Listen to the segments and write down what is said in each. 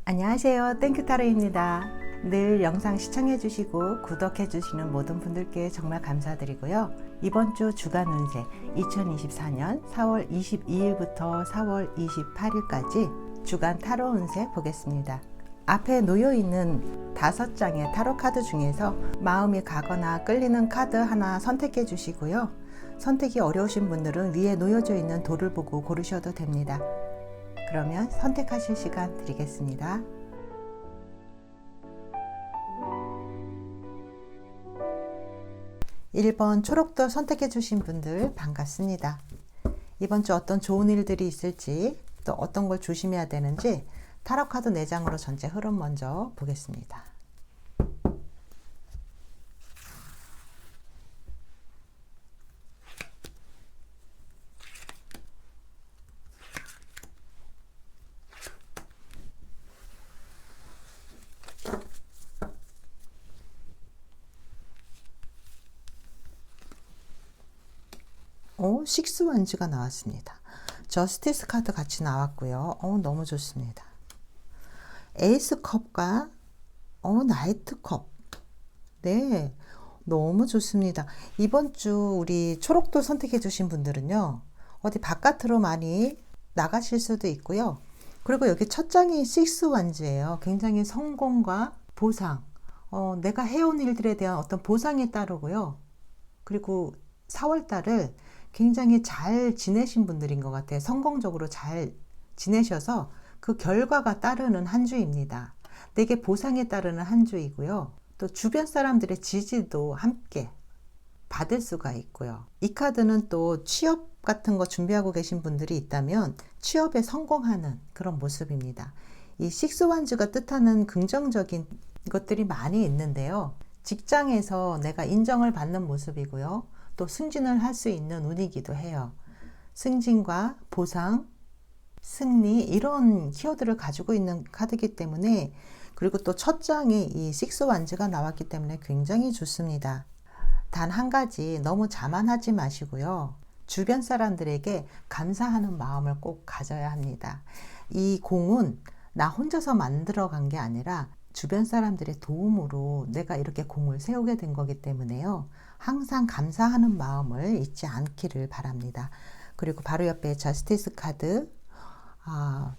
안녕하세요. 땡큐타로입니다. 늘 영상 시청해 주시고 구독해 주시는 모든 분들께 정말 감사드리고요. 이번 주 주간 운세 2024년 4월 22일부터 4월 28일까지 주간 타로 운세 보겠습니다. 앞에 놓여 있는 5장의 타로 카드 중에서 마음이 가거나 끌리는 카드 하나 선택해 주시고요. 선택이 어려우신 분들은 위에 놓여져 있는 돌을 보고 고르셔도 됩니다. 그러면 선택하실 시간 드리겠습니다. (1번) 초록돌 선택해 주신 분들 반갑습니다. 이번 주 어떤 좋은 일들이 있을지, 또 어떤 걸 조심해야 되는지 타로 카드 4장으로 전체 흐름 먼저 보겠습니다. 식스 원즈가 나왔습니다. 저스티스 카드 같이 나왔고요. 너무 좋습니다. 에이스 컵과 나이트 컵. 네, 너무 좋습니다. 이번 주 우리 초록돌 선택해 주신 분들은요, 어디 바깥으로 많이 나가실 수도 있고요. 그리고 여기 첫 장이 식스 원즈예요. 굉장히 성공과 보상, 내가 해온 일들에 대한 어떤 보상에 따르고요. 그리고 4월 달을 굉장히 잘 지내신 분들인 것 같아요. 성공적으로 잘 지내셔서 그 결과가 따르는 한 주입니다. 내게 보상에 따르는 한 주이고요. 또 주변 사람들의 지지도 함께 받을 수가 있고요. 이 카드는 또 취업 같은 거 준비하고 계신 분들이 있다면 취업에 성공하는 그런 모습입니다. 이 식스 원즈가 뜻하는 긍정적인 것들이 많이 있는데요. 직장에서 내가 인정을 받는 모습이고요. 또 승진을 할 수 있는 운이기도 해요. 승진과 보상, 승리 이런 키워드를 가지고 있는 카드이기 때문에, 그리고 또 첫 장에 이 식스 원즈가 나왔기 때문에 굉장히 좋습니다. 단 한 가지, 너무 자만하지 마시고요. 주변 사람들에게 감사하는 마음을 꼭 가져야 합니다. 이 공은 나 혼자서 만들어 간 게 아니라 주변 사람들의 도움으로 내가 이렇게 공을 세우게 된 거기 때문에요. 항상 감사하는 마음을 잊지 않기를 바랍니다. 그리고 바로 옆에 저스티스 카드,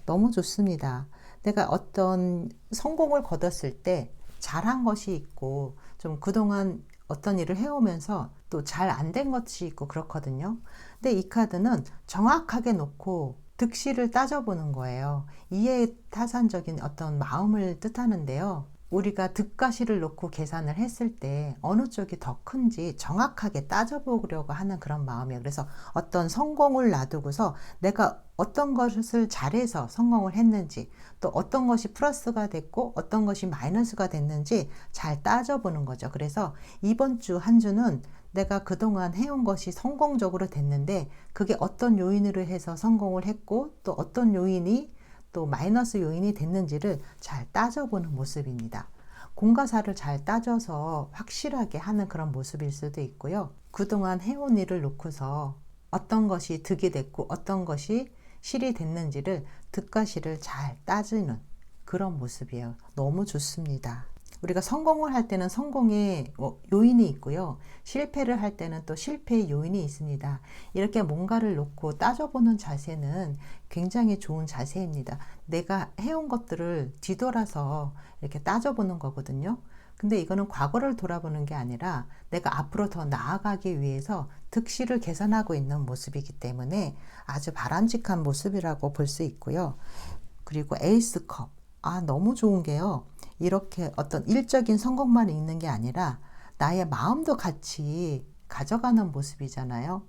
너무 좋습니다. 내가 어떤 성공을 거뒀을 때 잘한 것이 있고, 좀 그동안 어떤 일을 해오면서 또 잘 안 된 것이 있고 그렇거든요. 근데 이 카드는 정확하게 놓고 득실을 따져보는 거예요. 이해타산적인 어떤 마음을 뜻하는데요. 우리가 득과실을 놓고 계산을 했을 때 어느 쪽이 더 큰지 정확하게 따져보려고 하는 그런 마음이에요. 그래서 어떤 성공을 놔두고서 내가 어떤 것을 잘해서 성공을 했는지, 또 어떤 것이 플러스가 됐고 어떤 것이 마이너스가 됐는지 잘 따져보는 거죠. 그래서 이번 주 한 주는 내가 그동안 해온 것이 성공적으로 됐는데 그게 어떤 요인으로 해서 성공을 했고 또 어떤 요인이 또 마이너스 요인이 됐는지를 잘 따져보는 모습입니다. 공과 사를 잘 따져서 확실하게 하는 그런 모습일 수도 있고요. 그동안 해온 일을 놓고서 어떤 것이 득이 됐고 어떤 것이 실이 됐는지를 득과 실을 잘 따지는 그런 모습이에요. 너무 좋습니다. 우리가 성공을 할 때는 성공의 요인이 있고요. 실패를 할 때는 또 실패의 요인이 있습니다. 이렇게 뭔가를 놓고 따져보는 자세는 굉장히 좋은 자세입니다. 내가 해온 것들을 뒤돌아서 이렇게 따져보는 거거든요. 근데 이거는 과거를 돌아보는 게 아니라 내가 앞으로 더 나아가기 위해서 득실을 계산하고 있는 모습이기 때문에 아주 바람직한 모습이라고 볼 수 있고요. 그리고 에이스 컵. 너무 좋은 게요. 이렇게 어떤 일적인 성공만 있는 게 아니라 나의 마음도 같이 가져가는 모습이잖아요.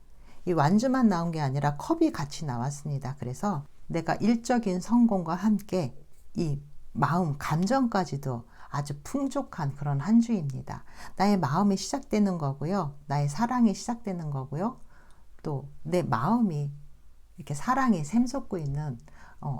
이 완주만 나온 게 아니라 컵이 같이 나왔습니다. 그래서 내가 일적인 성공과 함께 이 마음, 감정까지도 아주 풍족한 그런 한 주입니다. 나의 마음이 시작되는 거고요. 나의 사랑이 시작되는 거고요. 또 내 마음이 이렇게 사랑이 샘솟고 있는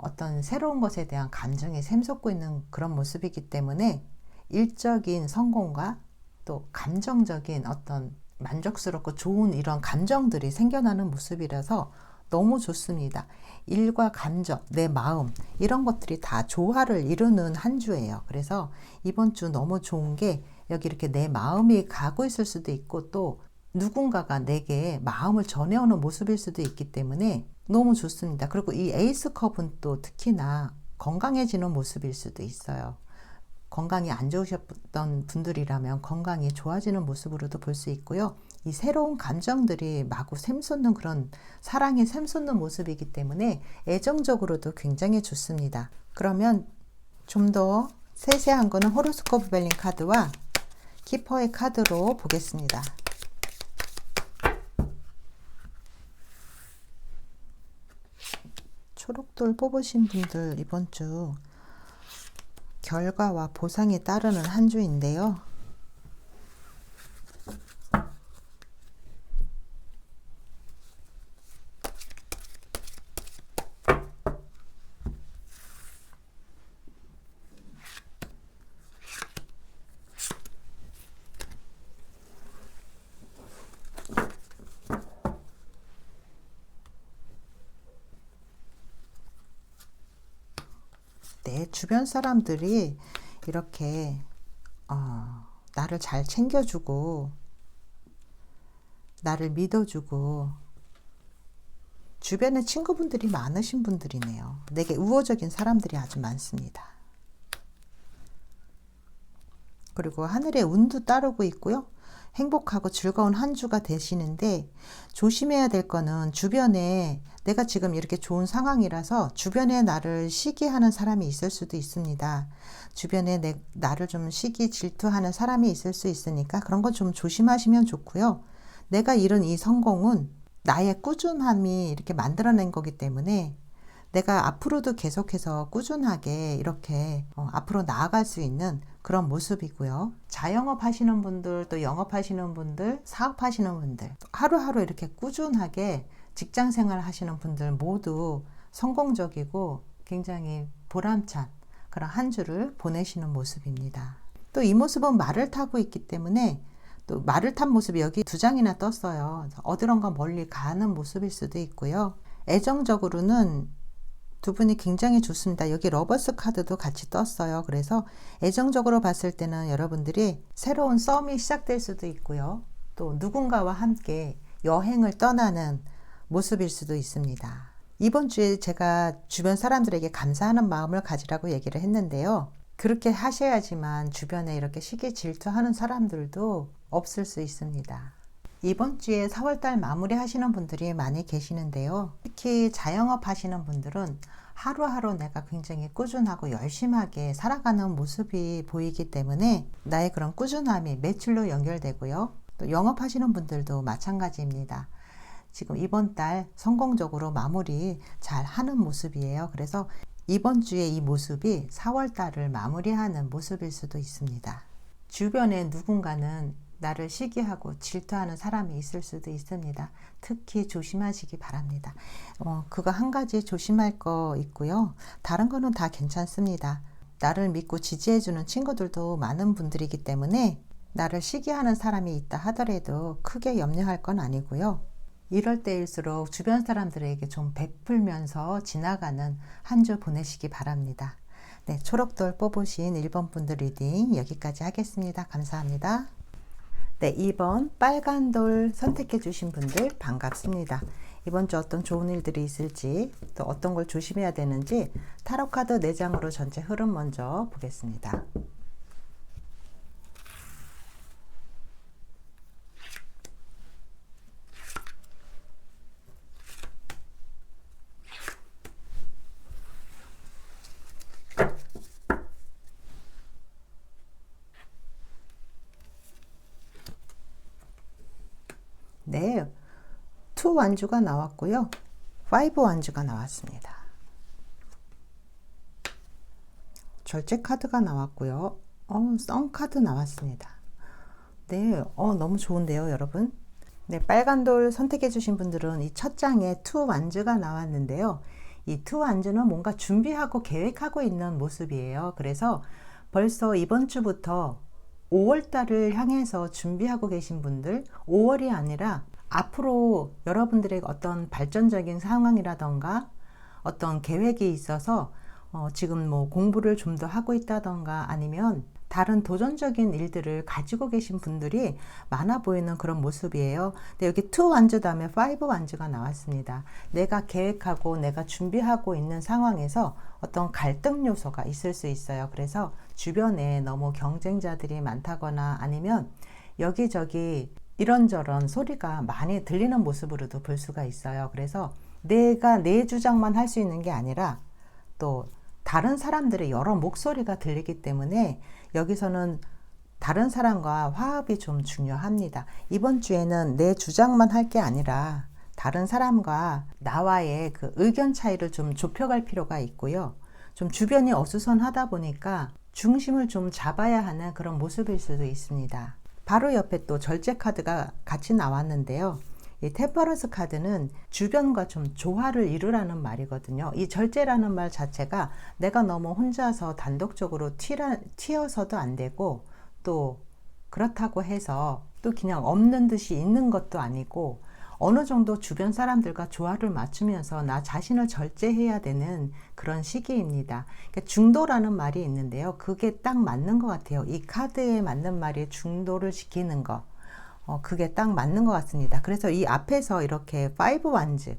어떤 새로운 것에 대한 감정이 샘솟고 있는 그런 모습이기 때문에 일적인 성공과 또 감정적인 어떤 만족스럽고 좋은 이런 감정들이 생겨나는 모습이라서 너무 좋습니다. 일과 감정, 내 마음 이런 것들이 다 조화를 이루는 한 주예요. 그래서 이번 주 너무 좋은 게 여기 이렇게 내 마음이 가고 있을 수도 있고 또 누군가가 내게 마음을 전해오는 모습일 수도 있기 때문에 너무 좋습니다. 그리고 이 에이스 컵은 또 특히나 건강해지는 모습일 수도 있어요. 건강이 안 좋으셨던 분들이라면 건강이 좋아지는 모습으로도 볼 수 있고요. 이 새로운 감정들이 마구 샘솟는 그런 사랑이 샘솟는 모습이기 때문에 애정적으로도 굉장히 좋습니다. 그러면 좀 더 세세한 거는 호로스코프 벨링 카드와 키퍼의 카드로 보겠습니다. 초록돌 뽑으신 분들 이번 주 결과와 보상이 따르는 한 주인데요. 내 주변 사람들이 이렇게 나를 잘 챙겨주고 나를 믿어주고 주변에 친구분들이 많으신 분들이네요. 내게 우호적인 사람들이 아주 많습니다. 그리고 하늘의 운도 따르고 있고요. 행복하고 즐거운 한 주가 되시는데 조심해야 될 거는 주변에 내가 지금 이렇게 좋은 상황이라서 주변에 나를 시기하는 사람이 있을 수도 있습니다. 주변에 나를 좀 시기 질투하는 사람이 있을 수 있으니까 그런 거 좀 조심하시면 좋고요. 내가 이룬 이 성공은 나의 꾸준함이 이렇게 만들어낸 거기 때문에 내가 앞으로도 계속해서 꾸준하게 이렇게 앞으로 나아갈 수 있는 그런 모습이고요. 자영업 하시는 분들, 또 영업하시는 분들, 사업하시는 분들, 하루하루 이렇게 꾸준하게 직장 생활 하시는 분들 모두 성공적이고 굉장히 보람찬 그런 한 주를 보내시는 모습입니다. 또 이 모습은 말을 타고 있기 때문에 또 말을 탄 모습이 여기 2장이나 떴어요. 어디론가 멀리 가는 모습일 수도 있고요. 애정적으로는 두 분이 굉장히 좋습니다. 여기 러버스 카드도 같이 떴어요. 그래서 애정적으로 봤을 때는 여러분들이 새로운 썸이 시작될 수도 있고요. 또 누군가와 함께 여행을 떠나는 모습일 수도 있습니다. 이번 주에 제가 주변 사람들에게 감사하는 마음을 가지라고 얘기를 했는데요. 그렇게 하셔야지만 주변에 이렇게 시기 질투하는 사람들도 없을 수 있습니다. 이번 주에 4월달 마무리 하시는 분들이 많이 계시는데요. 특히 자영업 하시는 분들은 하루하루 내가 굉장히 꾸준하고 열심하게 살아가는 모습이 보이기 때문에 나의 그런 꾸준함이 매출로 연결되고요. 또 영업하시는 분들도 마찬가지입니다. 지금 이번 달 성공적으로 마무리 잘 하는 모습이에요. 그래서 이번 주에 이 모습이 4월달을 마무리하는 모습일 수도 있습니다. 주변에 누군가는 나를 시기하고 질투하는 사람이 있을 수도 있습니다. 특히 조심하시기 바랍니다. 그거 한 가지 조심할 거 있고요. 다른 거는 다 괜찮습니다. 나를 믿고 지지해주는 친구들도 많은 분들이기 때문에 나를 시기하는 사람이 있다 하더라도 크게 염려할 건 아니고요. 이럴 때일수록 주변 사람들에게 좀 베풀면서 지나가는 한 주 보내시기 바랍니다. 네, 초록돌 뽑으신 1번 분들 리딩 여기까지 하겠습니다. 감사합니다. 네, 2번 빨간 돌 선택해 주신 분들 반갑습니다. 이번 주 어떤 좋은 일들이 있을지 또 어떤 걸 조심해야 되는지 타로카드 4장으로 전체 흐름 먼저 보겠습니다. 네, 2 완주가 나왔고요. 5 완주가 나왔습니다. 절제 카드가 나왔고요. 썬 카드 나왔습니다. 네, 너무 좋은데요, 여러분. 네, 빨간 돌 선택해 주신 분들은 이 첫 장에 2 완주가 나왔는데요. 이 2 완주는 뭔가 준비하고 계획하고 있는 모습이에요. 그래서 벌써 이번 주부터 5월 달을 향해서 준비하고 계신 분들, 5월이 아니라 앞으로 여러분들의 어떤 발전적인 상황이라던가 어떤 계획이 있어서 지금 뭐 공부를 좀 더 하고 있다던가 아니면 다른 도전적인 일들을 가지고 계신 분들이 많아 보이는 그런 모습이에요. 근데 여기 2 완즈 다음에 5 완즈가 나왔습니다. 내가 계획하고 내가 준비하고 있는 상황에서 어떤 갈등 요소가 있을 수 있어요. 그래서 주변에 너무 경쟁자들이 많다거나 아니면 여기저기 이런저런 소리가 많이 들리는 모습으로도 볼 수가 있어요. 그래서 내가 내 주장만 할 수 있는 게 아니라 또 다른 사람들의 여러 목소리가 들리기 때문에 여기서는 다른 사람과 화합이 좀 중요합니다. 이번 주에는 내 주장만 할 게 아니라 다른 사람과 나와의 그 의견 차이를 좀 좁혀갈 필요가 있고요. 좀 주변이 어수선하다 보니까 중심을 좀 잡아야 하는 그런 모습일 수도 있습니다. 바로 옆에 또 절제 카드가 같이 나왔는데요. 이 템퍼런스 카드는 주변과 좀 조화를 이루라는 말이거든요. 이 절제라는 말 자체가 내가 너무 혼자서 단독적으로 튀어서도 안 되고 또 그렇다고 해서 또 그냥 없는 듯이 있는 것도 아니고 어느 정도 주변 사람들과 조화를 맞추면서 나 자신을 절제해야 되는 그런 시기입니다. 그러니까 중도라는 말이 있는데요. 그게 딱 맞는 것 같아요. 이 카드에 맞는 말이 중도를 지키는 거. 그게 딱 맞는 것 같습니다. 그래서 이 앞에서 이렇게 5 완즈,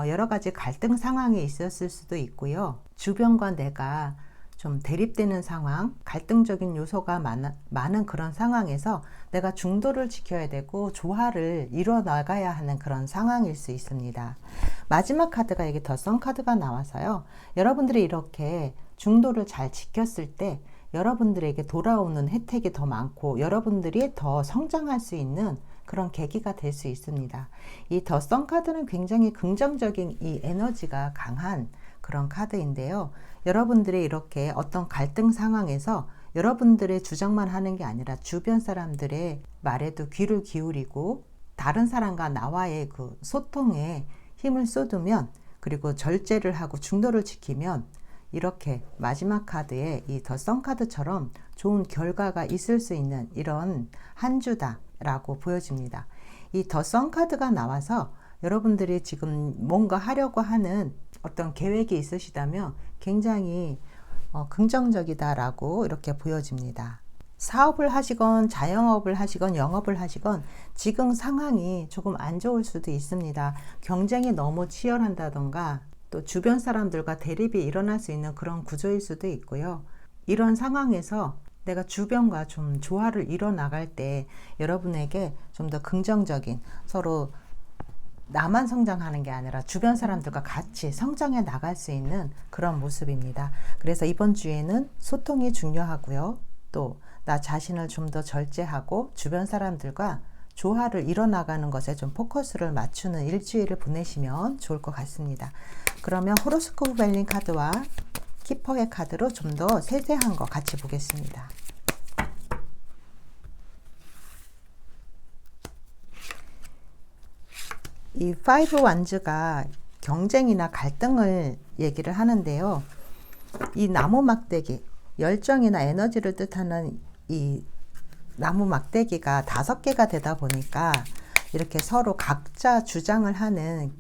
여러 가지 갈등 상황이 있었을 수도 있고요. 주변과 내가 좀 대립되는 상황, 갈등적인 요소가 많은 그런 상황에서 내가 중도를 지켜야 되고 조화를 이뤄 나가야 하는 그런 상황일 수 있습니다. 마지막 카드가 여기 더 선 카드가 나와서요. 여러분들이 이렇게 중도를 잘 지켰을 때 여러분들에게 돌아오는 혜택이 더 많고 여러분들이 더 성장할 수 있는 그런 계기가 될 수 있습니다. 이 더 선 카드는 굉장히 긍정적인 이 에너지가 강한 그런 카드인데요. 여러분들이 이렇게 어떤 갈등 상황에서 여러분들의 주장만 하는 게 아니라 주변 사람들의 말에도 귀를 기울이고 다른 사람과 나와의 그 소통에 힘을 쏟으면 그리고 절제를 하고 중도를 지키면 이렇게 마지막 카드에 이 더 선 카드처럼 좋은 결과가 있을 수 있는 이런 한 주다라고 보여집니다. 이 더 선 카드가 나와서 여러분들이 지금 뭔가 하려고 하는 어떤 계획이 있으시다면 굉장히 긍정적이다라고 이렇게 보여집니다. 사업을 하시건 자영업을 하시건 영업을 하시건 지금 상황이 조금 안 좋을 수도 있습니다. 경쟁이 너무 치열한다던가 또 주변 사람들과 대립이 일어날 수 있는 그런 구조일 수도 있고요. 이런 상황에서 내가 주변과 좀 조화를 이뤄 나갈 때 여러분에게 좀 더 긍정적인 서로 나만 성장하는 게 아니라 주변 사람들과 같이 성장해 나갈 수 있는 그런 모습입니다. 그래서 이번 주에는 소통이 중요하고요. 또 나 자신을 좀 더 절제하고 주변 사람들과 조화를 이뤄나가는 것에 좀 포커스를 맞추는 일주일을 보내시면 좋을 것 같습니다. 그러면 호로스코프 벨링 카드와 키퍼의 카드로 좀 더 세세한 거 같이 보겠습니다. 이 5 완즈가 경쟁이나 갈등을 얘기를 하는데요. 이 나무 막대기, 열정이나 에너지를 뜻하는 이 나무 막대기가 5개가 되다 보니까 이렇게 서로 각자 주장을 하는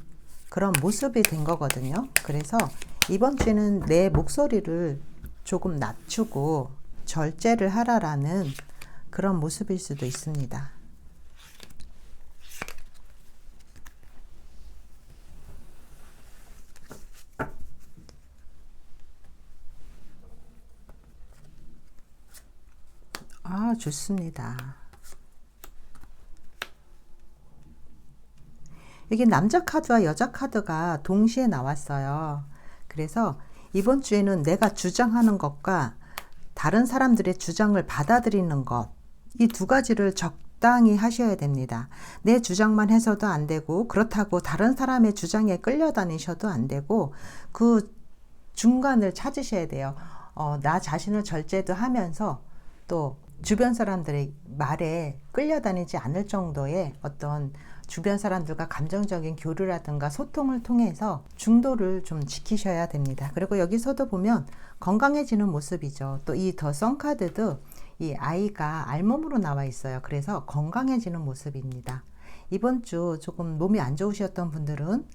그런 모습이 된 거거든요. 그래서 이번 주에는 내 목소리를 조금 낮추고 절제를 하라라는 그런 모습일 수도 있습니다. 좋습니다. 여기 남자 카드와 여자 카드가 동시에 나왔어요. 그래서 이번 주에는 내가 주장하는 것과 다른 사람들의 주장을 받아들이는 것, 이 두 가지를 적당히 하셔야 됩니다. 내 주장만 해서도 안 되고 그렇다고 다른 사람의 주장에 끌려다니셔도 안 되고 그 중간을 찾으셔야 돼요. 나 자신을 절제도 하면서 또 주변 사람들의 말에 끌려다니지 않을 정도의 어떤 주변 사람들과 감정적인 교류라든가 소통을 통해서 중도를 좀 지키셔야 됩니다. 그리고 여기서도 보면 건강해지는 모습이죠. 또 이 더 선 카드도 이 아이가 알몸으로 나와 있어요. 그래서 건강해지는 모습입니다. 이번 주 조금 몸이 안 좋으셨던 분들은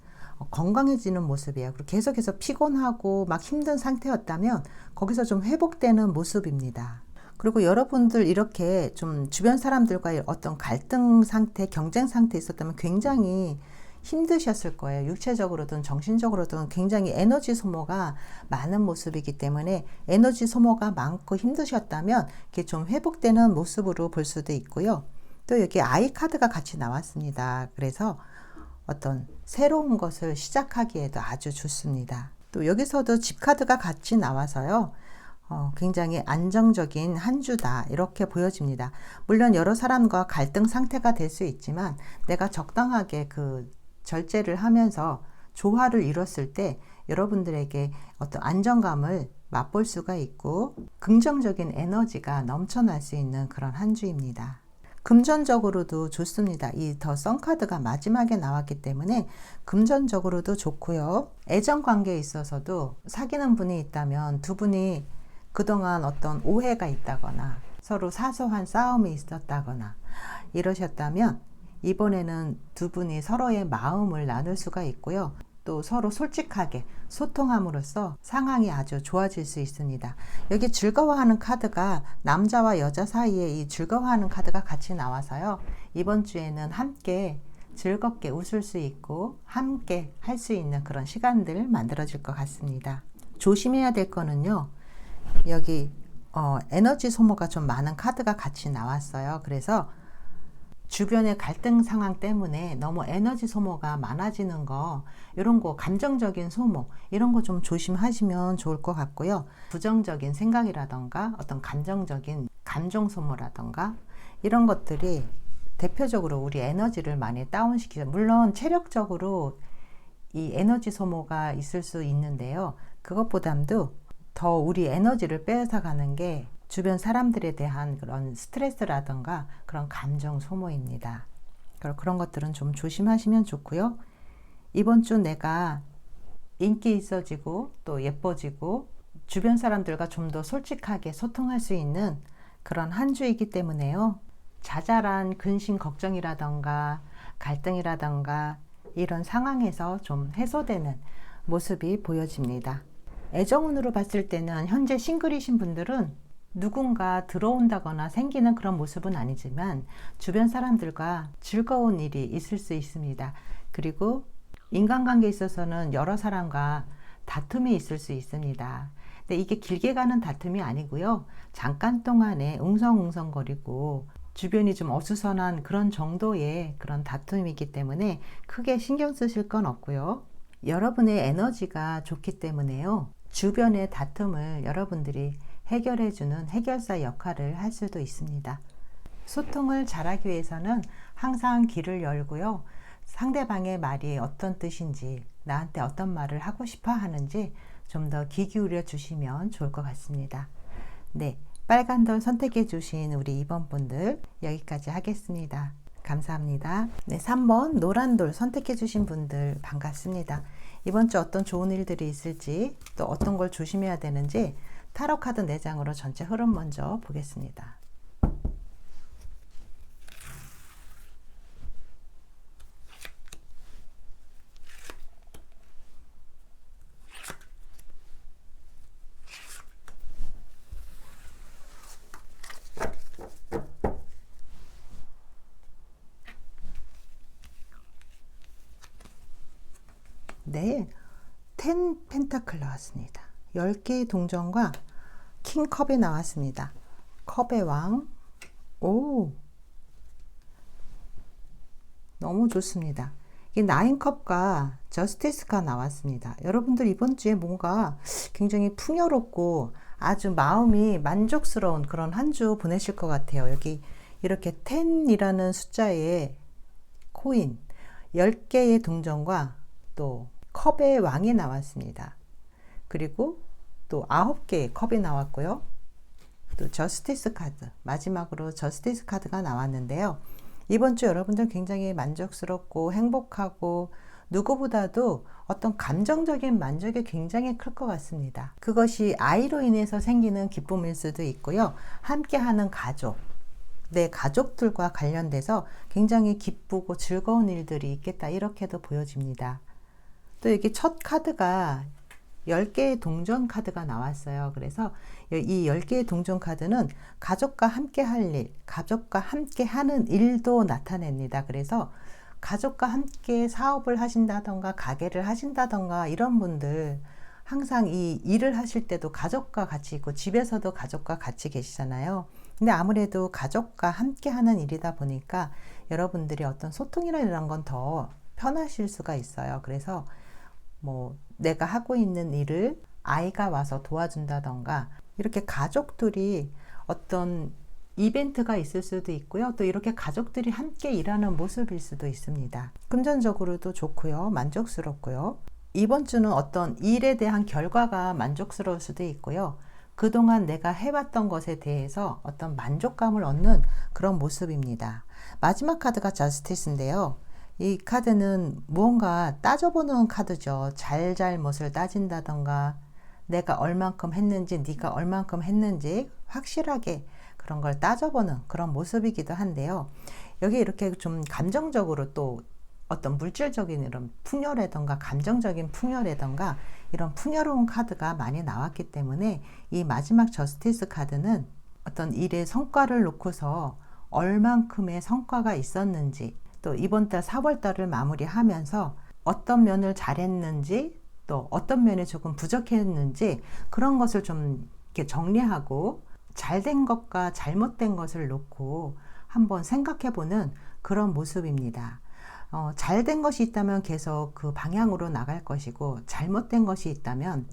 건강해지는 모습이에요. 그리고 계속해서 피곤하고 막 힘든 상태였다면 거기서 좀 회복되는 모습입니다. 그리고 여러분들 이렇게 좀 주변 사람들과의 어떤 갈등 상태, 경쟁 상태에 있었다면 굉장히 힘드셨을 거예요. 육체적으로든 정신적으로든 굉장히 에너지 소모가 많은 모습이기 때문에 에너지 소모가 많고 힘드셨다면 이게 좀 회복되는 모습으로 볼 수도 있고요. 또 여기 아이 카드가 같이 나왔습니다. 그래서 어떤 새로운 것을 시작하기에도 아주 좋습니다. 또 여기서도 집 카드가 같이 나와서요. 굉장히 안정적인 한 주다 이렇게 보여집니다. 물론 여러 사람과 갈등 상태가 될 수 있지만 내가 적당하게 그 절제를 하면서 조화를 이뤘을 때 여러분들에게 어떤 안정감을 맛볼 수가 있고 긍정적인 에너지가 넘쳐날 수 있는 그런 한 주입니다. 금전적으로도 좋습니다. 이 더 선 카드가 마지막에 나왔기 때문에 금전적으로도 좋고요. 애정 관계에 있어서도 사귀는 분이 있다면 두 분이 그동안 어떤 오해가 있다거나 서로 사소한 싸움이 있었다거나 이러셨다면 이번에는 두 분이 서로의 마음을 나눌 수가 있고요. 또 서로 솔직하게 소통함으로써 상황이 아주 좋아질 수 있습니다. 여기 즐거워하는 카드가 남자와 여자 사이에 이 즐거워하는 카드가 같이 나와서요. 이번 주에는 함께 즐겁게 웃을 수 있고 함께 할 수 있는 그런 시간들 만들어질 것 같습니다. 조심해야 될 거는요. 여기 에너지 소모가 좀 많은 카드가 같이 나왔어요. 그래서 주변의 갈등 상황 때문에 너무 에너지 소모가 많아지는 거, 이런 거 감정적인 소모 이런 거 좀 조심하시면 좋을 것 같고요. 부정적인 생각이라던가 어떤 감정적인 감정 소모라던가 이런 것들이 대표적으로 우리 에너지를 많이 다운시키죠. 물론 체력적으로 이 에너지 소모가 있을 수 있는데요. 그것보다도 더 우리 에너지를 빼앗아가는 게 주변 사람들에 대한 그런 스트레스라던가 그런 감정 소모입니다. 그런 것들은 좀 조심하시면 좋고요. 이번 주 내가 인기 있어지고 또 예뻐지고 주변 사람들과 좀 더 솔직하게 소통할 수 있는 그런 한 주이기 때문에요. 자잘한 근심 걱정이라던가 갈등이라던가 이런 상황에서 좀 해소되는 모습이 보여집니다. 애정운으로 봤을 때는 현재 싱글이신 분들은 누군가 들어온다거나 생기는 그런 모습은 아니지만 주변 사람들과 즐거운 일이 있을 수 있습니다. 그리고 인간관계에 있어서는 여러 사람과 다툼이 있을 수 있습니다. 근데 이게 길게 가는 다툼이 아니고요. 잠깐 동안에 웅성웅성거리고 주변이 좀 어수선한 그런 정도의 그런 다툼이기 때문에 크게 신경 쓰실 건 없고요. 여러분의 에너지가 좋기 때문에요. 주변의 다툼을 여러분들이 해결해주는 해결사 역할을 할 수도 있습니다. 소통을 잘하기 위해서는 항상 귀를 열고요. 상대방의 말이 어떤 뜻인지, 나한테 어떤 말을 하고 싶어 하는지 좀 더 귀 기울여 주시면 좋을 것 같습니다. 네, 빨간 돌 선택해 주신 우리 2번 분들 여기까지 하겠습니다. 감사합니다. 네, 3번 노란 돌 선택해 주신 분들 반갑습니다. 이번 주 어떤 좋은 일들이 있을지 또 어떤 걸 조심해야 되는지 타로 카드 4장으로 전체 흐름 먼저 보겠습니다. 네, 10 펜타클 나왔습니다. 10개의 동전과 킹컵이 나왔습니다. 컵의 왕. 오, 너무 좋습니다. 이 9컵과 저스티스가 나왔습니다. 여러분들 이번 주에 뭔가 굉장히 풍요롭고 아주 마음이 만족스러운 그런 한 주 보내실 것 같아요. 여기 이렇게 10이라는 숫자의 코인 10개의 동전과 또 컵의 왕이 나왔습니다. 그리고 또 9개의 컵이 나왔고요. 또 저스티스 카드, 마지막으로 저스티스 카드가 나왔는데요. 이번 주 여러분들 굉장히 만족스럽고 행복하고 누구보다도 어떤 감정적인 만족이 굉장히 클 것 같습니다. 그것이 아이로 인해서 생기는 기쁨일 수도 있고요. 함께하는 가족, 내 가족들과 관련돼서 굉장히 기쁘고 즐거운 일들이 있겠다, 이렇게도 보여집니다. 또 여기 첫 카드가 10개의 동전 카드가 나왔어요. 그래서 이 10개의 동전 카드는 가족과 함께 할 일, 가족과 함께 하는 일도 나타냅니다. 그래서 가족과 함께 사업을 하신다던가 가게를 하신다던가 이런 분들 항상 이 일을 하실 때도 가족과 같이 있고 집에서도 가족과 같이 계시잖아요. 근데 아무래도 가족과 함께 하는 일이다 보니까 여러분들이 어떤 소통이나 이런 건 더 편하실 수가 있어요. 그래서 뭐 내가 하고 있는 일을 아이가 와서 도와준다던가 이렇게 가족들이 어떤 이벤트가 있을 수도 있고요. 또 이렇게 가족들이 함께 일하는 모습일 수도 있습니다. 금전적으로도 좋고요. 만족스럽고요. 이번 주는 어떤 일에 대한 결과가 만족스러울 수도 있고요. 그동안 내가 해왔던 것에 대해서 어떤 만족감을 얻는 그런 모습입니다. 마지막 카드가 저스티스인데요. 이 카드는 무언가 따져보는 카드죠. 잘잘못을 따진다던가 내가 얼만큼 했는지 네가 얼만큼 했는지 확실하게 그런 걸 따져보는 그런 모습이기도 한데요. 여기 이렇게 좀 감정적으로 또 어떤 물질적인 이런 풍요라던가 감정적인 풍요라던가 이런 풍요로운 카드가 많이 나왔기 때문에 이 마지막 저스티스 카드는 어떤 일의 성과를 놓고서 얼만큼의 성과가 있었는지, 또 이번 달 4월 달을 마무리하면서 어떤 면을 잘했는지 또 어떤 면이 조금 부족했는지 그런 것을 좀 이렇게 정리하고 잘된 것과 잘못된 것을 놓고 한번 생각해보는 그런 모습입니다. 잘된 것이 있다면 계속 그 방향으로 나갈 것이고 잘못된 것이 있다면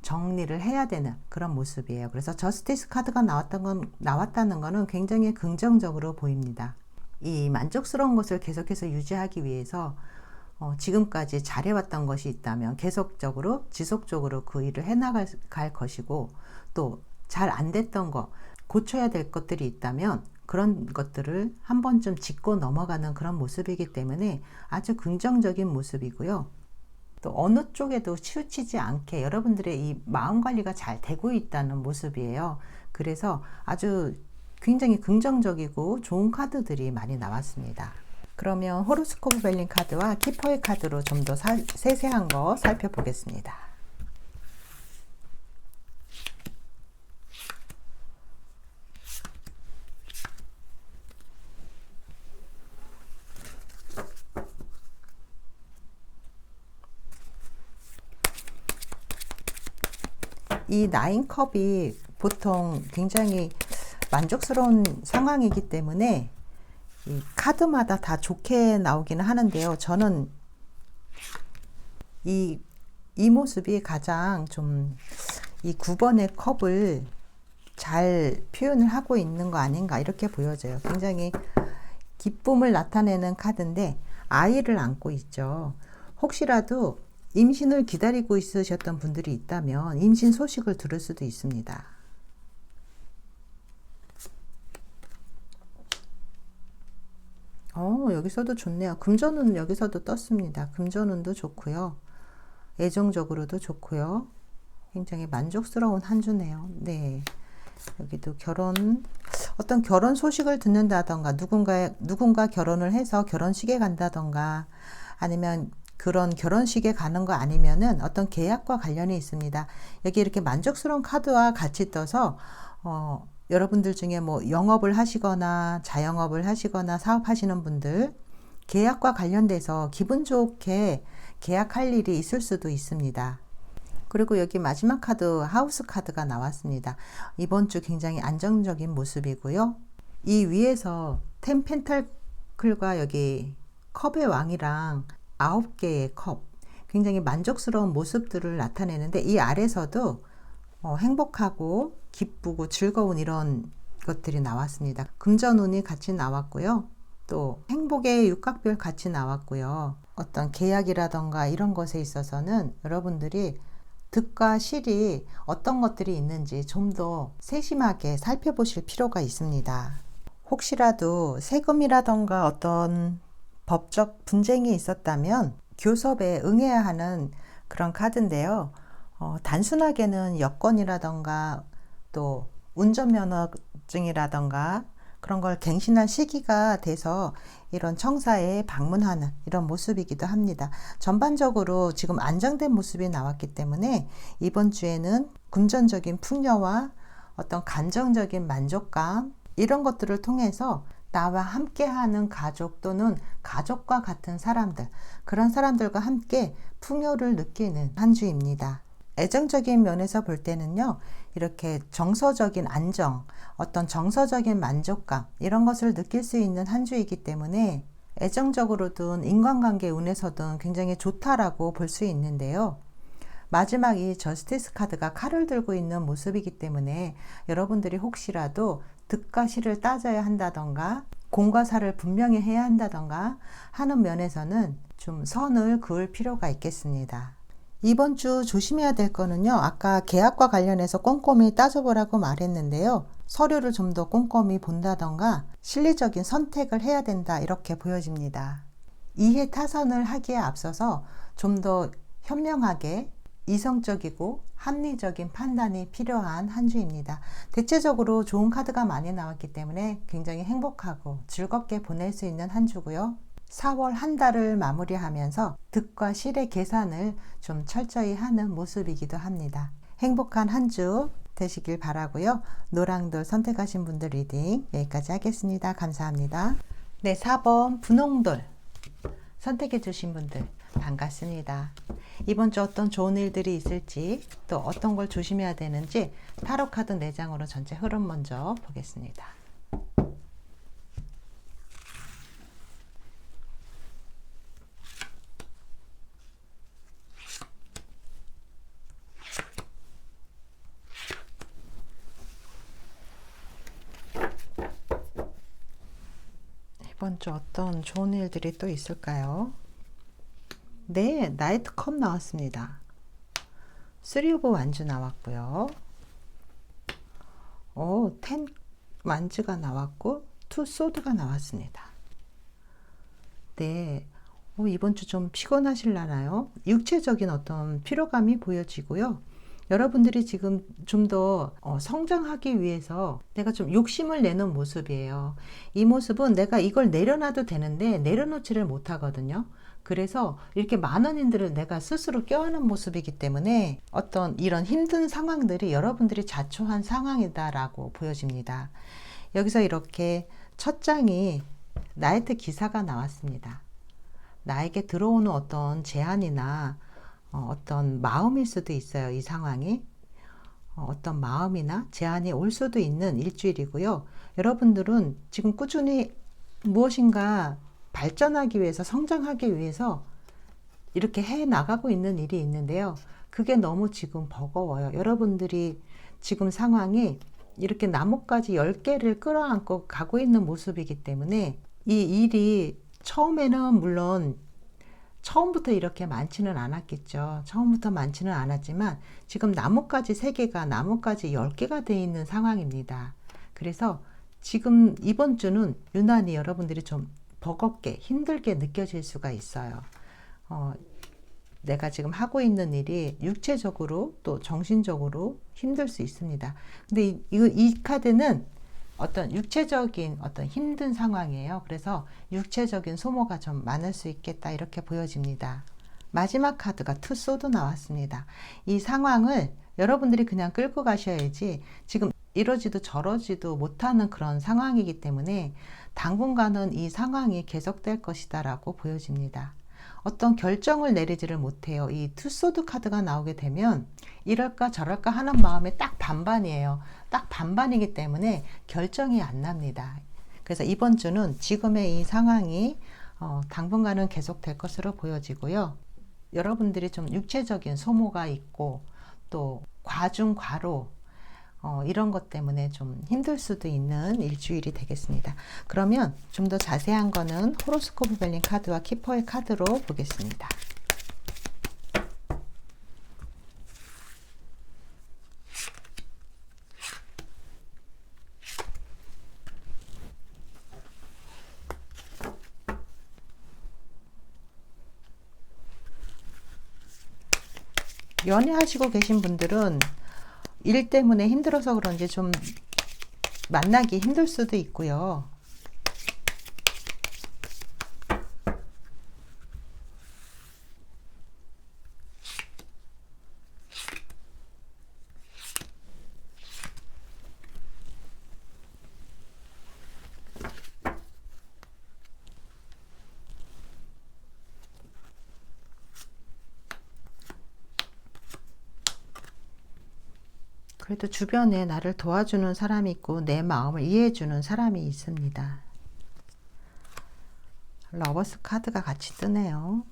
정리를 해야 되는 그런 모습이에요. 그래서 저스티스 카드가 나왔다는 것은 굉장히 긍정적으로 보입니다. 이 만족스러운 것을 계속해서 유지하기 위해서 지금까지 잘해왔던 것이 있다면 계속적으로 지속적으로 그 일을 해나갈 것이고, 또 잘 안 됐던 거, 고쳐야 될 것들이 있다면 그런 것들을 한 번쯤 짚고 넘어가는 그런 모습이기 때문에 아주 긍정적인 모습이고요. 또 어느 쪽에도 치우치지 않게 여러분들의 이 마음 관리가 잘 되고 있다는 모습이에요. 그래서 아주 굉장히 긍정적이고 좋은 카드들이 많이 나왔습니다. 그러면 호로스코프 벨링 카드와 키퍼의 카드로 좀 더 세세한 거 살펴보겠습니다. 이 9컵이 보통 굉장히 만족스러운 상황이기 때문에 이 카드마다 다 좋게 나오기는 하는데요. 저는 이 모습이 가장 좀 이 9번의 컵을 잘 표현을 하고 있는 거 아닌가 이렇게 보여져요. 굉장히 기쁨을 나타내는 카드인데 아이를 안고 있죠. 혹시라도 임신을 기다리고 있으셨던 분들이 있다면 임신 소식을 들을 수도 있습니다. 여기서도 좋네요. 금전운 여기서도 떴습니다. 금전운도 좋고요. 애정적으로도 좋고요. 굉장히 만족스러운 한 주네요. 네. 여기도 어떤 결혼 소식을 듣는다던가 누군가 결혼을 해서 결혼식에 간다던가 아니면 그런 결혼식에 가는 거 아니면은 어떤 계약과 관련이 있습니다. 여기 이렇게 만족스러운 카드와 같이 떠서 여러분들 중에 뭐 영업을 하시거나 자영업을 하시거나 사업하시는 분들 계약과 관련돼서 기분 좋게 계약할 일이 있을 수도 있습니다. 그리고 여기 마지막 카드 하우스 카드가 나왔습니다. 이번 주 굉장히 안정적인 모습이고요. 이 위에서 10 펜타클과 여기 컵의 왕이랑 9개의 컵, 굉장히 만족스러운 모습들을 나타내는데 이 아래서도 행복하고 기쁘고 즐거운 이런 것들이 나왔습니다. 금전운이 같이 나왔고요. 또 행복의 육각별 같이 나왔고요. 어떤 계약이라던가 이런 것에 있어서는 여러분들이 득과 실이 어떤 것들이 있는지 좀 더 세심하게 살펴보실 필요가 있습니다. 혹시라도 세금이라던가 어떤 법적 분쟁이 있었다면 교섭에 응해야 하는 그런 카드인데요. 단순하게는 여권이라던가 또 운전면허증이라던가 그런 걸 갱신할 시기가 돼서 이런 청사에 방문하는 이런 모습이기도 합니다. 전반적으로 지금 안정된 모습이 나왔기 때문에 이번 주에는 금전적인 풍요와 어떤 감정적인 만족감 이런 것들을 통해서 나와 함께하는 가족 또는 가족과 같은 사람들, 그런 사람들과 함께 풍요를 느끼는 한 주입니다. 애정적인 면에서 볼 때는요, 이렇게 정서적인 안정, 어떤 정서적인 만족감 이런 것을 느낄 수 있는 한 주이기 때문에 애정적으로든 인간관계 운에서든 굉장히 좋다라고 볼 수 있는데요. 마지막 이 저스티스 카드가 칼을 들고 있는 모습이기 때문에 여러분들이 혹시라도 득과 실을 따져야 한다던가 공과 사를 분명히 해야 한다던가 하는 면에서는 좀 선을 그을 필요가 있겠습니다. 이번 주 조심해야 될 거는요, 아까 계약과 관련해서 꼼꼼히 따져보라고 말했는데요, 서류를 좀 더 꼼꼼히 본다던가 실리적인 선택을 해야 된다 이렇게 보여집니다. 이해 타선을 하기에 앞서서 좀 더 현명하게 이성적이고 합리적인 판단이 필요한 한 주입니다. 대체적으로 좋은 카드가 많이 나왔기 때문에 굉장히 행복하고 즐겁게 보낼 수 있는 한 주고요. 4월 한 달을 마무리하면서 득과 실의 계산을 좀 철저히 하는 모습이기도 합니다. 행복한 한 주 되시길 바라고요. 노랑돌 선택하신 분들 리딩 여기까지 하겠습니다. 감사합니다. 네, 4번 분홍돌 선택해 주신 분들 반갑습니다. 이번 주 어떤 좋은 일들이 있을지 또 어떤 걸 조심해야 되는지 타로 카드 4장으로 전체 흐름 먼저 보겠습니다. 이번 주 어떤 좋은 일들이 또 있을까요? 네, 나이트 컵 나왔습니다. 3 오브 완주 나왔고요. 10 완주가 나왔고 2 소드가 나왔습니다. 네, 이번 주 좀 피곤하실라나요? 육체적인 어떤 피로감이 보여지고요. 여러분들이 지금 좀 더 성장하기 위해서 내가 좀 욕심을 내는 모습이에요. 이 모습은 내가 이걸 내려놔도 되는데 내려놓지를 못하거든요. 그래서 이렇게 많은 힘들을 내가 스스로 껴안는 모습이기 때문에 어떤 이런 힘든 상황들이 여러분들이 자초한 상황이다라고 보여집니다. 여기서 이렇게 첫 장이 나이트 기사가 나왔습니다. 나에게 들어오는 어떤 제안이나 어떤 마음일 수도 있어요. 이 상황이 어떤 마음이나 제안이 올 수도 있는 일주일이고요. 여러분들은 지금 꾸준히 무엇인가 발전하기 위해서 성장하기 위해서 이렇게 해 나가고 있는 일이 있는데요. 그게 너무 지금 버거워요. 여러분들이 지금 상황이 이렇게 나뭇가지 10개를 끌어안고 가고 있는 모습이기 때문에 이 일이 처음에는 물론 처음부터 이렇게 많지는 않았겠죠. 처음부터 많지는 않았지만 지금 나뭇가지 3개가 나뭇가지 10개가 되어 있는 상황입니다. 그래서 지금 이번 주는 유난히 여러분들이 좀 버겁게 힘들게 느껴질 수가 있어요. 내가 지금 하고 있는 일이 육체적으로 또 정신적으로 힘들 수 있습니다. 근데 이 카드는 어떤 육체적인 어떤 힘든 상황이에요. 그래서 육체적인 소모가 좀 많을 수 있겠다 이렇게 보여집니다. 마지막 카드가 투소도 나왔습니다. 이 상황을 여러분들이 그냥 끌고 가셔야지 지금 이러지도 저러지도 못하는 그런 상황이기 때문에 당분간은 이 상황이 계속될 것이다 라고 보여집니다. 어떤 결정을 내리지를 못해요. 이 투소드 카드가 나오게 되면 이럴까 저럴까 하는 마음이 딱 반반이에요. 딱 반반이기 때문에 결정이 안 납니다. 그래서 이번 주는 지금의 이 상황이 당분간은 계속될 것으로 보여지고요. 여러분들이 좀 육체적인 소모가 있고 또 과중 과로 이런 것 때문에 좀 힘들 수도 있는 일주일이 되겠습니다. 그러면 좀 더 자세한 거는 호로스코프 벨링 카드와 키퍼의 카드로 보겠습니다. 연애하시고 계신 분들은 일 때문에 힘들어서 그런지 좀 만나기 힘들 수도 있고요. 그래도 주변에 나를 도와주는 사람이 있고 내 마음을 이해해주는 사람이 있습니다. 러버스 카드가 같이 뜨네요.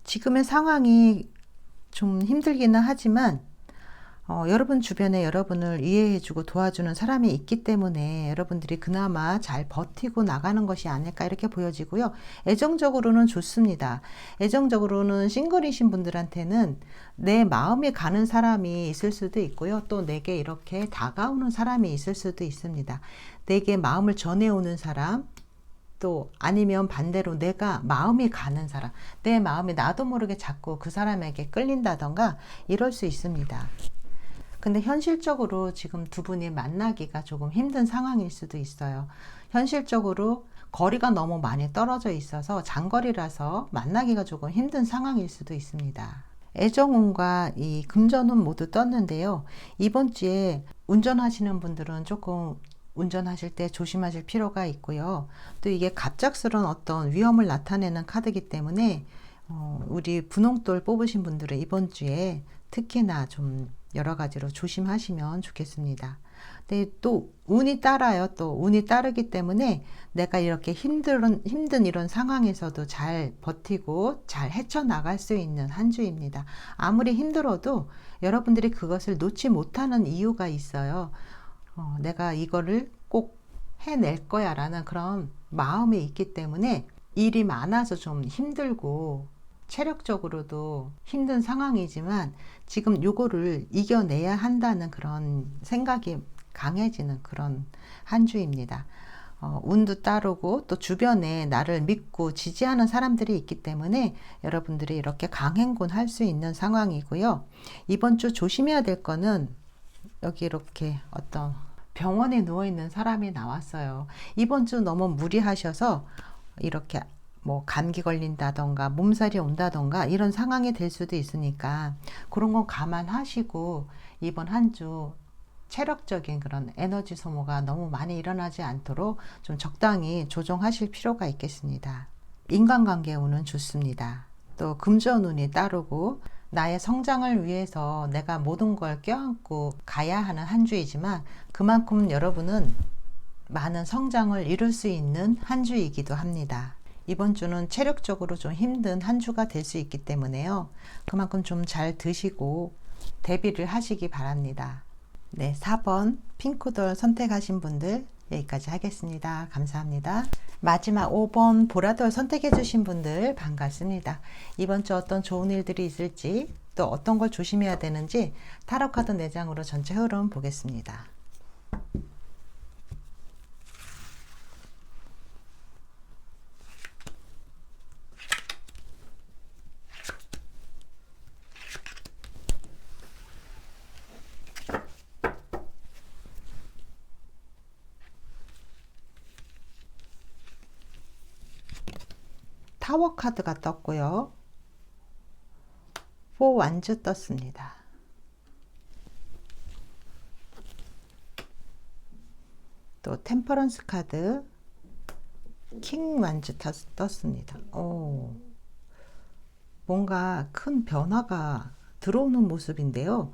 지금의 상황이 좀 힘들기는 하지만 여러분 주변에 여러분을 이해해주고 도와주는 사람이 있기 때문에 여러분들이 그나마 잘 버티고 나가는 것이 아닐까 이렇게 보여지고요. 애정적으로는 좋습니다. 애정적으로는 싱글이신 분들한테는 내 마음이 가는 사람이 있을 수도 있고요. 또 내게 이렇게 다가오는 사람이 있을 수도 있습니다. 내게 마음을 전해오는 사람, 또 아니면 반대로 내가 마음이 가는 사람, 내 마음이 나도 모르게 자꾸 그 사람에게 끌린다던가 이럴 수 있습니다. 근데 현실적으로 지금 두 분이 만나기가 조금 힘든 상황일 수도 있어요. 현실적으로 거리가 너무 많이 떨어져 있어서 장거리라서 만나기가 조금 힘든 상황일 수도 있습니다. 애정운과 이 금전운 모두 떴는데요. 이번 주에 운전하시는 분들은 조금 운전하실 때 조심하실 필요가 있고요. 또 이게 갑작스러운 어떤 위험을 나타내는 카드이기 때문에 우리 분홍돌 뽑으신 분들은 이번 주에 특히나 좀 여러 가지로 조심하시면 좋겠습니다. 근데 또 운이 따라요. 또 운이 따르기 때문에 내가 이렇게 힘든 이런 상황에서도 잘 버티고 잘 헤쳐나갈 수 있는 한 주입니다. 아무리 힘들어도 여러분들이 그것을 놓지 못하는 이유가 있어요. 내가 이거를 꼭 해낼 거야 라는 그런 마음이 있기 때문에 일이 많아서 좀 힘들고 체력적으로도 힘든 상황이지만 지금 요거를 이겨내야 한다는 그런 생각이 강해지는 그런 한 주입니다. 운도 따르고 또 주변에 나를 믿고 지지하는 사람들이 있기 때문에 여러분들이 이렇게 강행군 할 수 있는 상황이고요. 이번 주 조심해야 될 거는 여기 이렇게 어떤 병원에 누워있는 사람이 나왔어요. 이번 주 너무 무리하셔서 이렇게 뭐 감기 걸린다던가 몸살이 온다던가 이런 상황이 될 수도 있으니까 그런 건 감안하시고 이번 한 주 체력적인 그런 에너지 소모가 너무 많이 일어나지 않도록 좀 적당히 조정하실 필요가 있겠습니다. 인간관계 운은 좋습니다. 또 금전운이 따르고 나의 성장을 위해서 내가 모든 걸 껴안고 가야 하는 한 주이지만 그만큼 여러분은 많은 성장을 이룰 수 있는 한 주이기도 합니다. 이번 주는 체력적으로 좀 힘든 한 주가 될 수 있기 때문에요. 그만큼 좀 잘 드시고 대비를 하시기 바랍니다. 네, 4번 핑크돌 선택하신 분들 여기까지 하겠습니다. 감사합니다. 마지막 5번 보라돌 선택해 주신 분들 반갑습니다. 이번 주 어떤 좋은 일들이 있을지 또 어떤 걸 조심해야 되는지 타로카드 4장으로 전체 흐름 보겠습니다. 타워 카드가 떴고요. 4 완즈 떴습니다. 또 템퍼런스 카드 킹 완즈 떴습니다. 뭔가 큰 변화가 들어오는 모습인데요.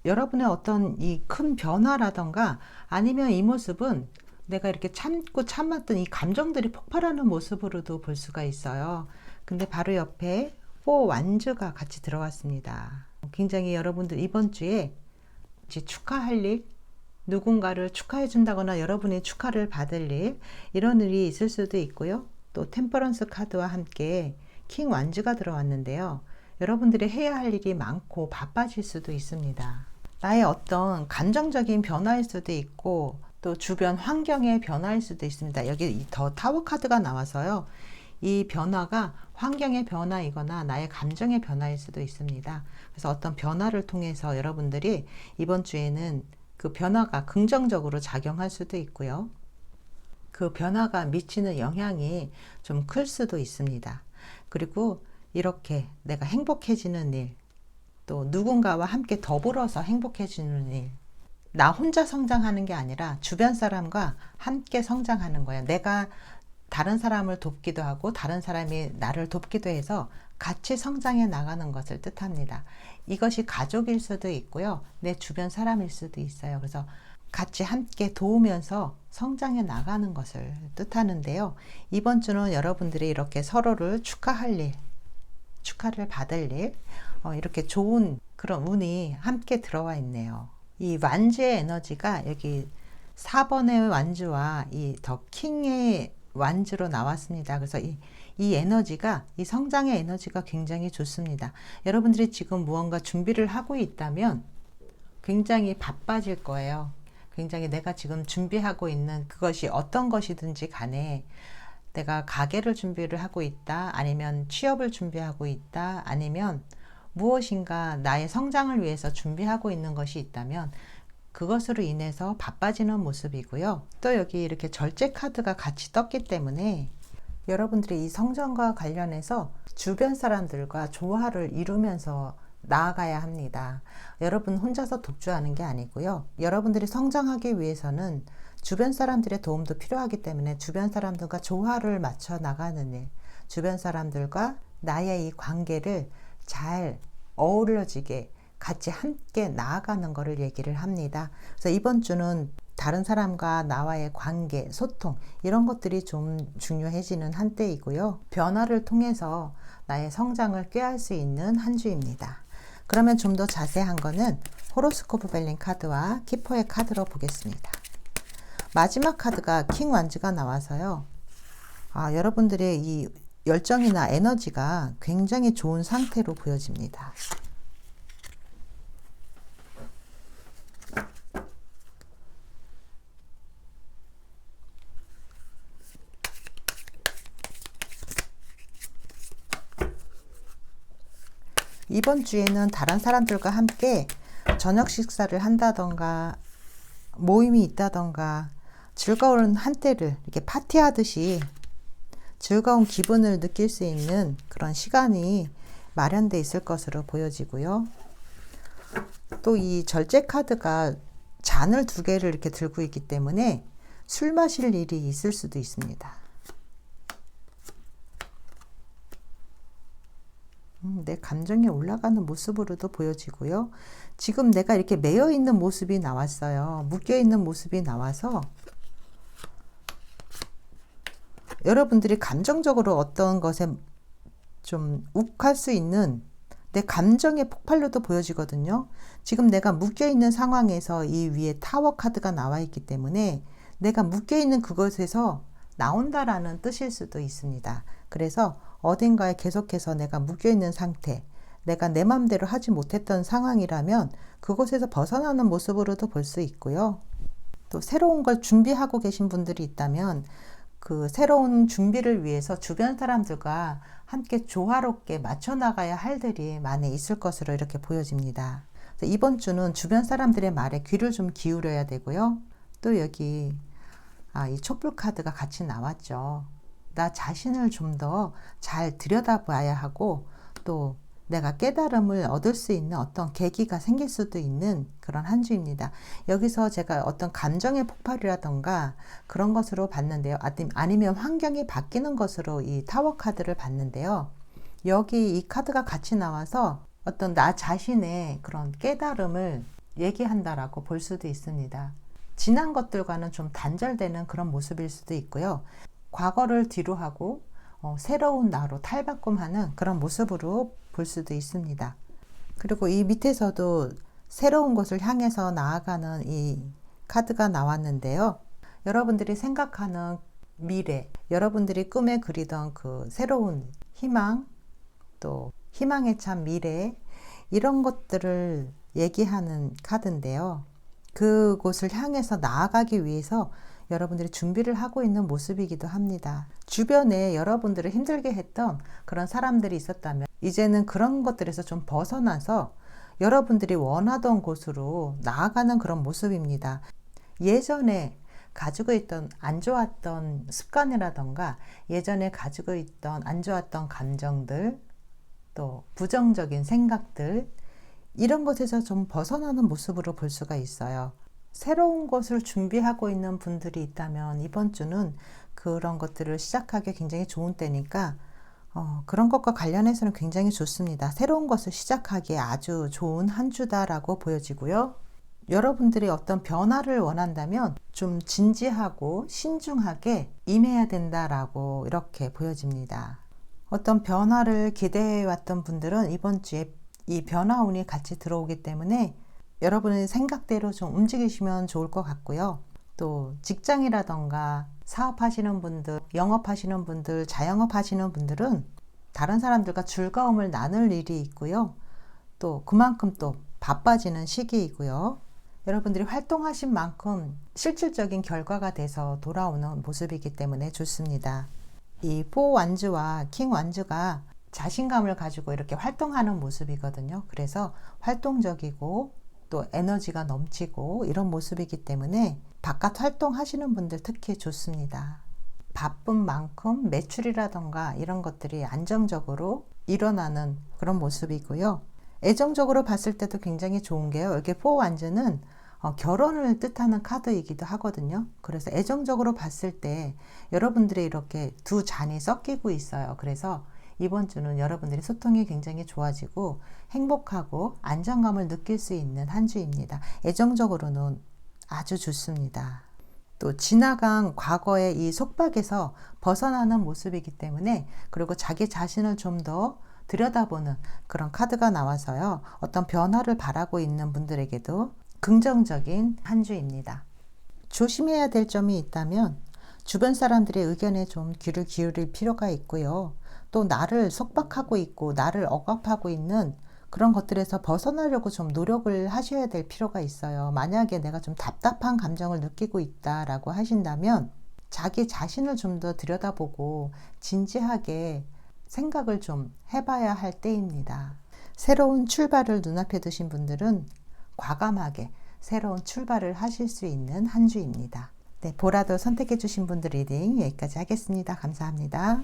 여러분의 어떤 이 큰 변화라던가 아니면 이 모습은 내가 이렇게 참고 참았던 이 감정들이 폭발하는 모습으로도 볼 수가 있어요. 근데 바로 옆에 4 완즈가 같이 들어왔습니다. 굉장히 여러분들 이번 주에 이제 축하할 일, 누군가를 축하해 준다거나 여러분이 축하를 받을 일, 이런 일이 있을 수도 있고요. 또 템퍼런스 카드와 함께 킹 완즈가 들어왔는데요. 여러분들이 해야 할 일이 많고 바빠질 수도 있습니다. 나의 어떤 감정적인 변화일 수도 있고 또 주변 환경의 변화일 수도 있습니다. 여기 더 타워 카드가 나와서요. 이 변화가 환경의 변화이거나 나의 감정의 변화일 수도 있습니다. 그래서 어떤 변화를 통해서 여러분들이 이번 주에는 그 변화가 긍정적으로 작용할 수도 있고요. 그 변화가 미치는 영향이 좀 클 수도 있습니다. 그리고 이렇게 내가 행복해지는 일, 또 누군가와 함께 더불어서 행복해지는 일, 나 혼자 성장하는 게 아니라 주변 사람과 함께 성장하는 거예요. 내가 다른 사람을 돕기도 하고 다른 사람이 나를 돕기도 해서 같이 성장해 나가는 것을 뜻합니다. 이것이 가족일 수도 있고요. 내 주변 사람일 수도 있어요. 그래서 같이 함께 도우면서 성장해 나가는 것을 뜻하는데요. 이번 주는 여러분들이 이렇게 서로를 축하할 일, 축하를 받을 일, 이렇게 좋은 그런 운이 함께 들어와 있네요. 이 완주의 에너지가 여기 4번의 완주와 이 더 킹의 완주로 나왔습니다. 그래서 이 에너지가, 이 성장의 에너지가 굉장히 좋습니다. 여러분들이 지금 무언가 준비를 하고 있다면 굉장히 바빠질 거예요. 굉장히 내가 지금 준비하고 있는 그것이 어떤 것이든지 간에 내가 가게를 준비를 하고 있다, 아니면 취업을 준비하고 있다, 아니면 무엇인가 나의 성장을 위해서 준비하고 있는 것이 있다면 그것으로 인해서 바빠지는 모습이고요. 또 여기 이렇게 절제 카드가 같이 떴기 때문에 여러분들이 이 성장과 관련해서 주변 사람들과 조화를 이루면서 나아가야 합니다. 여러분 혼자서 독주하는 게 아니고요. 여러분들이 성장하기 위해서는 주변 사람들의 도움도 필요하기 때문에 주변 사람들과 조화를 맞춰 나가는 일, 주변 사람들과 나의 이 관계를 잘 어우러지게 같이 함께 나아가는 것을 얘기를 합니다. 그래서 이번 주는 다른 사람과 나와의 관계, 소통 이런 것들이 좀 중요해지는 한때이고요. 변화를 통해서 나의 성장을 꾀할 수 있는 한 주입니다. 그러면 좀 더 자세한 거는 호로스코프 벨링 카드와 키퍼의 카드로 보겠습니다. 마지막 카드가 킹 완즈가 나와서요. 여러분들의 이 열정이나 에너지가 굉장히 좋은 상태로 보여집니다. 이번 주에는 다른 사람들과 함께 저녁 식사를 한다던가 모임이 있다던가 즐거운 한때를 이렇게 파티하듯이 즐거운 기분을 느낄 수 있는 그런 시간이 마련되어 있을 것으로 보여지고요. 또 이 절제 카드가 잔을 2개를 이렇게 들고 있기 때문에 술 마실 일이 있을 수도 있습니다. 내 감정이 올라가는 모습으로도 보여지고요. 지금 내가 이렇게 매여 있는 모습이 나왔어요. 묶여 있는 모습이 나와서 여러분들이 감정적으로 어떤 것에 좀 욱할 수 있는 내 감정의 폭발로도 보여지거든요. 지금 내가 묶여 있는 상황에서 이 위에 타워 카드가 나와 있기 때문에 내가 묶여 있는 그것에서 나온다라는 뜻일 수도 있습니다. 그래서 어딘가에 계속해서 내가 묶여 있는 상태, 내가 내 마음대로 하지 못했던 상황이라면 그곳에서 벗어나는 모습으로도 볼 수 있고요. 또 새로운 걸 준비하고 계신 분들이 있다면 그 새로운 준비를 위해서 주변 사람들과 함께 조화롭게 맞춰 나가야 할 일이 많이 있을 것으로 이렇게 보여집니다. 이번 주는 주변 사람들의 말에 귀를 좀 기울여야 되고요. 또 여기 이 촛불 카드가 같이 나왔죠. 나 자신을 좀 더 잘 들여다봐야 하고 또 내가 깨달음을 얻을 수 있는 어떤 계기가 생길 수도 있는 그런 한 주입니다. 여기서 제가 어떤 감정의 폭발이라던가 그런 것으로 봤는데요. 아니면 환경이 바뀌는 것으로 이 타워 카드를 봤는데요. 여기 이 카드가 같이 나와서 어떤 나 자신의 그런 깨달음을 얘기한다라고 볼 수도 있습니다. 지난 것들과는 좀 단절되는 그런 모습일 수도 있고요. 과거를 뒤로 하고 새로운 나로 탈바꿈하는 그런 모습으로 볼 수도 있습니다. 그리고 이 밑에서도 새로운 곳을 향해서 나아가는 이 카드가 나왔는데요. 여러분들이 생각하는 미래, 여러분들이 꿈에 그리던 그 새로운 희망, 또 희망에 찬 미래, 이런 것들을 얘기하는 카드인데요. 그곳을 향해서 나아가기 위해서 여러분들이 준비를 하고 있는 모습이기도 합니다. 주변에 여러분들을 힘들게 했던 그런 사람들이 있었다면 이제는 그런 것들에서 좀 벗어나서 여러분들이 원하던 곳으로 나아가는 그런 모습입니다. 예전에 가지고 있던 안 좋았던 습관이라던가 예전에 가지고 있던 안 좋았던 감정들, 또 부정적인 생각들, 이런 것에서 좀 벗어나는 모습으로 볼 수가 있어요. 새로운 것을 준비하고 있는 분들이 있다면 이번 주는 그런 것들을 시작하기 굉장히 좋은 때니까 그런 것과 관련해서는 굉장히 좋습니다. 새로운 것을 시작하기에 아주 좋은 한 주다라고 보여지고요. 여러분들이 어떤 변화를 원한다면 좀 진지하고 신중하게 임해야 된다라고 이렇게 보여집니다. 어떤 변화를 기대해 왔던 분들은 이번 주에 이 변화운이 같이 들어오기 때문에 여러분의 생각대로 좀 움직이시면 좋을 것 같고요. 또 직장이라던가 사업하시는 분들, 영업하시는 분들, 자영업하시는 분들은 다른 사람들과 즐거움을 나눌 일이 있고요. 또 그만큼 또 바빠지는 시기이고요. 여러분들이 활동하신 만큼 실질적인 결과가 돼서 돌아오는 모습이기 때문에 좋습니다. 이 포 완주와 킹 완주가 자신감을 가지고 이렇게 활동하는 모습이거든요. 그래서 활동적이고 또 에너지가 넘치고 이런 모습이기 때문에 바깥 활동하시는 분들 특히 좋습니다. 바쁜 만큼 매출이라던가 이런 것들이 안정적으로 일어나는 그런 모습이고요. 애정적으로 봤을 때도 굉장히 좋은 게요. 여기 포 완주는 결혼을 뜻하는 카드이기도 하거든요. 그래서 애정적으로 봤을 때 여러분들이 이렇게 두 잔이 섞이고 있어요. 그래서 이번 주는 여러분들이 소통이 굉장히 좋아지고 행복하고 안정감을 느낄 수 있는 한 주입니다. 애정적으로는 아주 좋습니다. 또 지나간 과거의 이 속박에서 벗어나는 모습이기 때문에, 그리고 자기 자신을 좀 더 들여다보는 그런 카드가 나와서요. 어떤 변화를 바라고 있는 분들에게도 긍정적인 한 주입니다. 조심해야 될 점이 있다면 주변 사람들의 의견에 좀 귀를 기울일 필요가 있고요. 또 나를 속박하고 있고 나를 억압하고 있는 그런 것들에서 벗어나려고 좀 노력을 하셔야 될 필요가 있어요. 만약에 내가 좀 답답한 감정을 느끼고 있다라고 하신다면 자기 자신을 좀 더 들여다보고 진지하게 생각을 좀 해봐야 할 때입니다. 새로운 출발을 눈앞에 두신 분들은 과감하게 새로운 출발을 하실 수 있는 한 주입니다. 네, 보라도 선택해 주신 분들 리딩 여기까지 하겠습니다. 감사합니다.